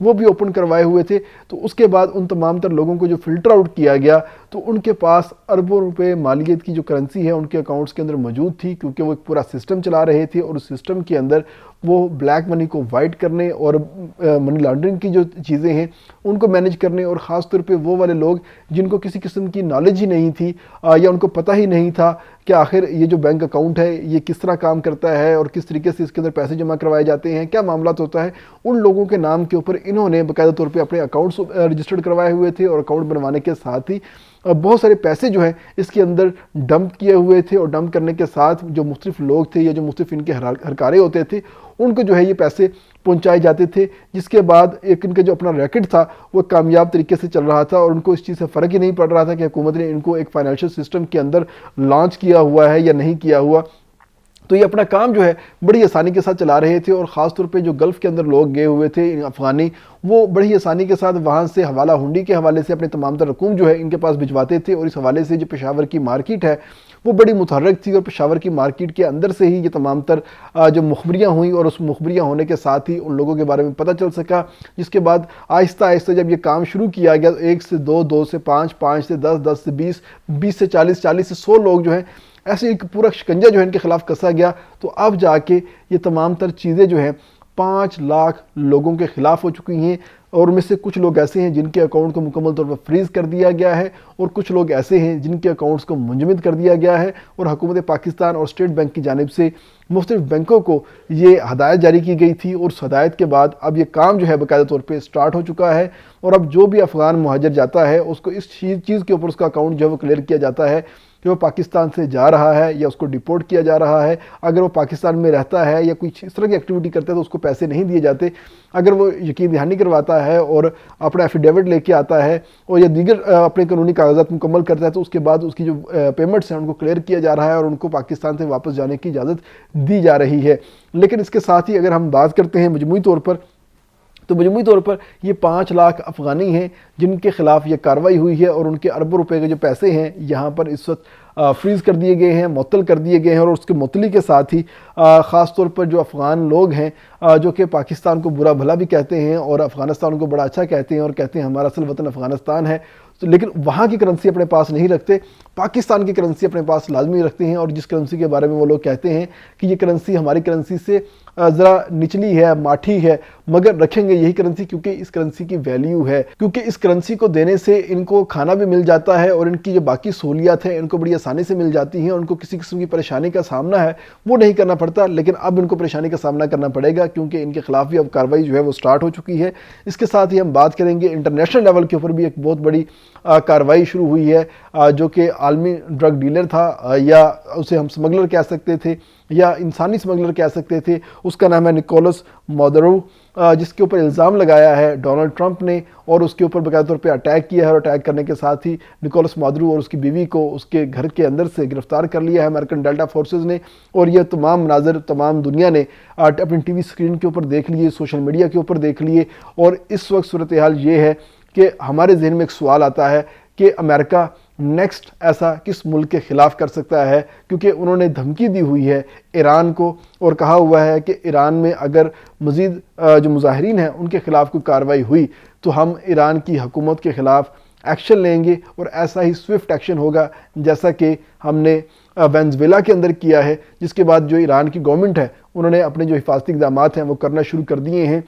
وہ بھی اوپن کروائے ہوئے تھے. تو اس کے بعد ان تمام تر لوگوں کو جو فلٹر آؤٹ کیا گیا تو ان کے پاس اربوں روپے مالیت کی جو کرنسی ہے ان کے اکاؤنٹس کے اندر موجود تھی, کیونکہ وہ ایک پورا سسٹم چلا رہے تھے, اور اس سسٹم کے اندر وہ بلیک منی کو وائٹ کرنے اور منی لانڈرنگ کی جو چیزیں ہیں ان کو مینیج کرنے, اور خاص طور پہ وہ والے لوگ جن کو کسی قسم کی نالج ہی نہیں تھی یا ان کو پتہ ہی نہیں تھا کہ آخر یہ جو بینک اکاؤنٹ ہے یہ کس طرح کام کرتا ہے اور کس طریقے سے اس کے اندر پیسے جمع کروائے جاتے ہیں, کیا معاملات ہوتا ہے, ان لوگوں کے نام کے اوپر انہوں نے باقاعدہ طور پہ اپنے اکاؤنٹس رجسٹرڈ کروائے ہوئے تھے, اور اکاؤنٹ بنوانے کے ساتھ ہی بہت سارے پیسے جو ہیں اس کے اندر ڈمپ کیے ہوئے تھے, اور ڈمپ کرنے کے ساتھ جو مختلف لوگ تھے یا جو مختلف ان کے ہرکارے ہوتے تھے ان کو جو ہے یہ پیسے پہنچائے جاتے تھے, جس کے بعد ایک ان کا جو اپنا ریکٹ تھا وہ کامیاب طریقے سے چل رہا تھا, اور ان کو اس چیز سے فرق ہی نہیں پڑ رہا تھا کہ حکومت نے ان کو ایک فائنینشیل سسٹم کے اندر لانچ کیا ہوا ہے یا نہیں کیا ہوا. تو یہ اپنا کام جو ہے بڑی آسانی کے ساتھ چلا رہے تھے, اور خاص طور پہ جو گلف کے اندر لوگ گئے ہوئے تھے افغانی, وہ بڑی آسانی کے ساتھ وہاں سے حوالہ ہنڈی کے حوالے سے اپنے تمام تر رقوم جو ہے ان کے پاس بھجواتے تھے, اور اس حوالے سے جو پشاور کی مارکیٹ ہے وہ بڑی متحرک تھی, اور پشاور کی مارکیٹ کے اندر سے ہی یہ تمام تر جو مخبریاں ہوئیں, اور اس مخبریاں ہونے کے ساتھ ہی ان لوگوں کے بارے میں پتہ چل سکا, جس کے بعد آہستہ آہستہ جب یہ کام شروع کیا گیا 1 سے 2, 2 سے 5, 5 سے 10, 10 سے 20, 20 سے 40, 40 سے 100 لوگ جو ہیں ایسے ایک پورا شکنجہ جو ہے ان کے خلاف کسا گیا. تو اب جا کے یہ تمام تر چیزیں جو ہیں 5 لاکھ لوگوں کے خلاف ہو چکی ہیں, اور ان میں سے کچھ لوگ ایسے ہیں جن کے اکاؤنٹ کو مکمل طور پر فریز کر دیا گیا ہے, اور کچھ لوگ ایسے ہیں جن کے اکاؤنٹس کو منجمد کر دیا گیا ہے, اور حکومت پاکستان اور اسٹیٹ بینک کی جانب سے مختلف بینکوں کو یہ ہدایت جاری کی گئی تھی, اور اس ہدایت کے بعد اب یہ کام جو ہے باقاعدہ طور پہ سٹارٹ ہو چکا ہے, اور اب جو بھی افغان مہاجر جاتا ہے اس کو اس چیز کے اوپر اس کا اکاؤنٹ جو ہے وہ کلیئر کیا جاتا ہے کہ وہ پاکستان سے جا رہا ہے یا اس کو ڈیپورٹ کیا جا رہا ہے. اگر وہ پاکستان میں رہتا ہے یا کوئی اس طرح کی ایکٹیویٹی کرتا ہے تو اس کو پیسے نہیں دیے جاتے. اگر وہ یقین دہانی کرواتا ہے اور اپنا ایفیڈیوٹ لے کے آتا ہے اور یا دیگر اپنے قانونی کاغذات مکمل کرتا ہے تو اس کے بعد اس کی جو پیمنٹس ہیں ان کو کلیئر کیا جا رہا ہے اور ان کو پاکستان سے واپس جانے کی اجازت دی جا رہی ہے. لیکن اس کے ساتھ ہی اگر ہم بات کرتے ہیں مجموعی طور پر یہ 5 لاکھ افغانی ہیں جن کے خلاف یہ کارروائی ہوئی ہے, اور ان کے اربوں روپے کے جو پیسے ہیں یہاں پر اس وقت فریز کر دیے گئے ہیں, معطل کر دیے گئے ہیں. اور اس کے معطلی کے ساتھ ہی خاص طور پر جو افغان لوگ ہیں جو کہ پاکستان کو برا بھلا بھی کہتے ہیں اور افغانستان کو بڑا اچھا کہتے ہیں اور کہتے ہیں ہمارا اصل وطن افغانستان ہے, لیکن وہاں کی کرنسی اپنے پاس نہیں رکھتے, پاکستان کی کرنسی اپنے پاس لازمی رکھتے ہیں. اور جس کرنسی کے بارے میں وہ لوگ کہتے ہیں کہ یہ کرنسی ہماری کرنسی سے ذرا نچلی ہے, ماٹھی ہے, مگر رکھیں گے یہی کرنسی کیونکہ اس کرنسی کی ویلیو ہے, کیونکہ اس کرنسی کو دینے سے ان کو کھانا بھی مل جاتا ہے اور ان کی جو باقی سہولیات ہیں ان کو بڑی آسانی سے مل جاتی ہیں, ان کو کسی قسم کی پریشانی کا سامنا ہے وہ نہیں کرنا پڑتا. لیکن اب ان کو پریشانی کا سامنا کرنا پڑے گا کیونکہ ان کے خلاف بھی اب کارروائی جو ہے وہ سٹارٹ ہو چکی ہے. اس کے ساتھ ہی ہم بات کریں گے انٹرنیشنل لیول کے اوپر بھی ایک بہت بڑی کارروائی شروع ہوئی ہے, جو کہ عالمی ڈرگ ڈیلر تھا یا اسے ہم سمگلر کہہ سکتے تھے یا انسانی سمگلر کہہ سکتے تھے. اس کا نام ہے نکولس مادورو, جس کے اوپر الزام لگایا ہے ڈونلڈ ٹرمپ نے اور اس کے اوپر باقاعدہ طور پہ اٹیک کیا ہے, اور اٹیک کرنے کے ساتھ ہی نکولس مادورو اور اس کی بیوی کو اس کے گھر کے اندر سے گرفتار کر لیا ہے امریکن ڈیلٹا فورسز نے. اور یہ تمام مناظر تمام دنیا نے اپنی ٹی وی اسکرین کے اوپر دیکھ لیے, سوشل میڈیا کے اوپر دیکھ لیے. اور اس وقت صورتحال یہ ہے کہ ہمارے ذہن میں ایک سوال آتا ہے کہ امریکہ نیکسٹ ایسا کس ملک کے خلاف کر سکتا ہے, کیونکہ انہوں نے دھمکی دی ہوئی ہے ایران کو اور کہا ہوا ہے کہ ایران میں اگر مزید جو مظاہرین ہیں ان کے خلاف کوئی کارروائی ہوئی تو ہم ایران کی حکومت کے خلاف ایکشن لیں گے, اور ایسا ہی سوئفٹ ایکشن ہوگا جیسا کہ ہم نے وینزویلا کے اندر کیا ہے. جس کے بعد جو ایران کی گورنمنٹ ہے انہوں نے اپنے جو حفاظتی اقدامات ہیں وہ کرنا شروع کر دیے ہیں,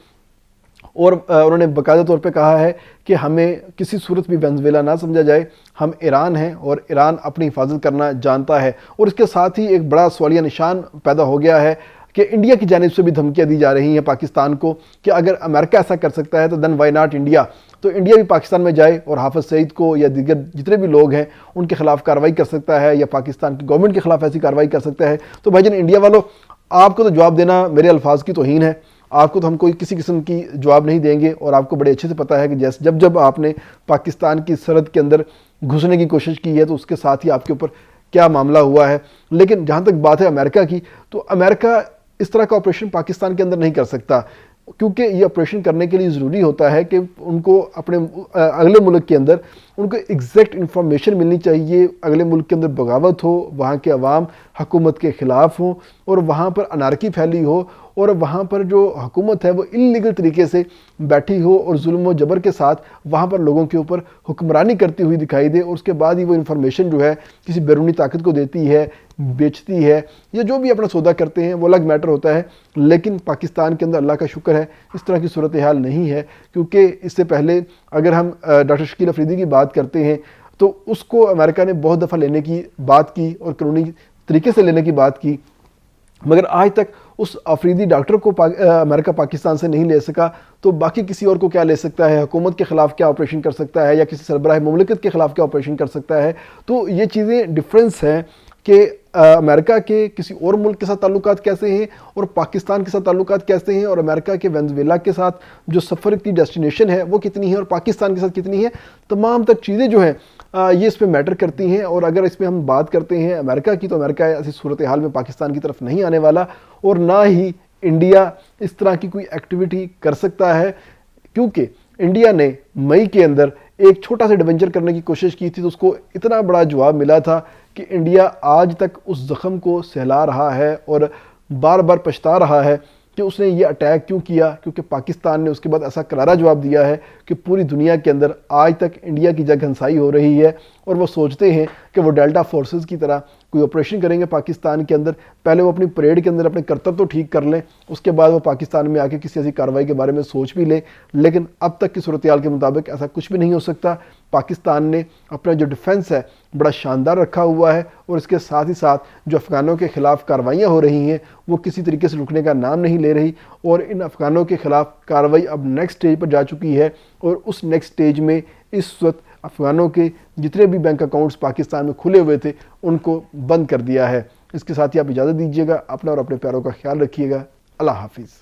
اور انہوں نے باقاعدہ طور پہ کہا ہے کہ ہمیں کسی صورت بھی وینزویلا نہ سمجھا جائے, ہم ایران ہیں اور ایران اپنی حفاظت کرنا جانتا ہے. اور اس کے ساتھ ہی ایک بڑا سوالیہ نشان پیدا ہو گیا ہے کہ انڈیا کی جانب سے بھی دھمکیاں دی جا رہی ہیں پاکستان کو کہ اگر امریکہ ایسا کر سکتا ہے تو دین وائی ناٹ انڈیا, تو انڈیا بھی پاکستان میں جائے اور حافظ سعید کو یا دیگر جتنے بھی لوگ ہیں ان کے خلاف کارروائی کر سکتا ہے یا پاکستان کی گورنمنٹ کے خلاف ایسی کارروائی کر سکتا ہے. تو بھائی جان انڈیا والوں, آپ کو تو جواب دینا میرے الفاظ کی توہین ہے, آپ کو تو ہم کوئی کسی قسم کی جواب نہیں دیں گے, اور آپ کو بڑے اچھے سے پتہ ہے کہ جب آپ نے پاکستان کی سرحد کے اندر گھسنے کی کوشش کی ہے تو اس کے ساتھ ہی آپ کے اوپر کیا معاملہ ہوا ہے. لیکن جہاں تک بات ہے امریکہ کی, تو امریکہ اس طرح کا آپریشن پاکستان کے اندر نہیں کر سکتا. کیونکہ یہ آپریشن کرنے کے لیے ضروری ہوتا ہے کہ ان کو اپنے اگلے ملک کے اندر ان کو ایگزیکٹ انفارمیشن ملنی چاہیے، اگلے ملک کے اندر بغاوت ہو، وہاں کے عوام حکومت کے خلاف ہوں اور وہاں پر انارکی پھیلی ہو، اور وہاں پر جو حکومت ہے وہ انلیگل طریقے سے بیٹھی ہو اور ظلم و جبر کے ساتھ وہاں پر لوگوں کے اوپر حکمرانی کرتی ہوئی دکھائی دے، اور اس کے بعد ہی وہ انفارمیشن جو ہے کسی بیرونی طاقت کو دیتی ہے، بیچتی ہے، یا جو بھی اپنا سودا کرتے ہیں وہ الگ میٹر ہوتا ہے۔ لیکن پاکستان کے اندر اللہ کا شکر ہے اس طرح کی صورتحال نہیں ہے، کیونکہ اس سے پہلے اگر ہم ڈاکٹر شکیل افریدی کی بات کرتے ہیں تو اس کو امریکہ نے بہت دفعہ لینے کی بات کی اور قانونی طریقے سے لینے کی بات کی، مگر آج تک اس افریدی ڈاکٹر کو امریکہ پاکستان سے نہیں لے سکا، تو باقی کسی اور کو کیا لے سکتا ہے؟ حکومت کے خلاف کیا آپریشن کر سکتا ہے، یا کسی سربراہ مملکت کے خلاف کیا آپریشن کر سکتا ہے؟ تو یہ چیزیں ڈفرینس ہیں کہ امریکہ کے کسی اور ملک کے ساتھ تعلقات کیسے ہیں اور پاکستان کے ساتھ تعلقات کیسے ہیں، اور امریکہ کے وینزویلا کے ساتھ جو سفر کی ڈیسٹینیشن ہے وہ کتنی ہے، اور پاکستان کے ساتھ کتنی ہے۔ تمام تک چیزیں جو ہیں یہ اس پہ میٹر کرتی ہیں، اور اگر اس پہ ہم بات کرتے ہیں امریکہ کی، تو امریکہ ایسی صورتحال میں پاکستان کی طرف نہیں آنے والا، اور نہ ہی انڈیا اس طرح کی کوئی ایکٹیویٹی کر سکتا ہے، کیونکہ انڈیا نے مئی کے اندر ایک چھوٹا سا ایڈونچر کرنے کی کوشش کی تھی تو اس کو اتنا بڑا جواب ملا تھا کہ انڈیا آج تک اس زخم کو سہلا رہا ہے اور بار بار پچھتا رہا ہے کہ اس نے یہ اٹیک کیوں کیا، کیونکہ پاکستان نے اس کے بعد ایسا کرارا جواب دیا ہے کہ پوری دنیا کے اندر آج تک انڈیا کی جگ ہنسائی ہو رہی ہے، اور وہ سوچتے ہیں کہ وہ ڈیلٹا فورسز کی طرح کوئی آپریشن کریں گے پاکستان کے اندر، پہلے وہ اپنی پریڈ کے اندر اپنے کرتب تو ٹھیک کر لیں، اس کے بعد وہ پاکستان میں آ کے کسی ایسی کارروائی کے بارے میں سوچ بھی لیں، لیکن اب تک کی صورتحال کے مطابق ایسا کچھ بھی نہیں ہو سکتا۔ پاکستان نے اپنا جو ڈیفنس ہے بڑا شاندار رکھا ہوا ہے، اور اس کے ساتھ ہی ساتھ جو افغانوں کے خلاف کارروائیاں ہو رہی ہیں وہ کسی طریقے سے رکنے کا نام نہیں لے رہی، اور ان افغانوں کے خلاف کارروائی اب نیکسٹ سٹیج پر جا چکی ہے، اور اس نیکسٹ سٹیج میں اس وقت افغانوں کے جتنے بھی بینک اکاؤنٹس پاکستان میں کھلے ہوئے تھے ان کو بند کر دیا ہے۔ اس کے ساتھ ہی آپ اجازت دیجیے گا، اپنا اور اپنے پیاروں کا خیال رکھیے گا۔ اللہ حافظ۔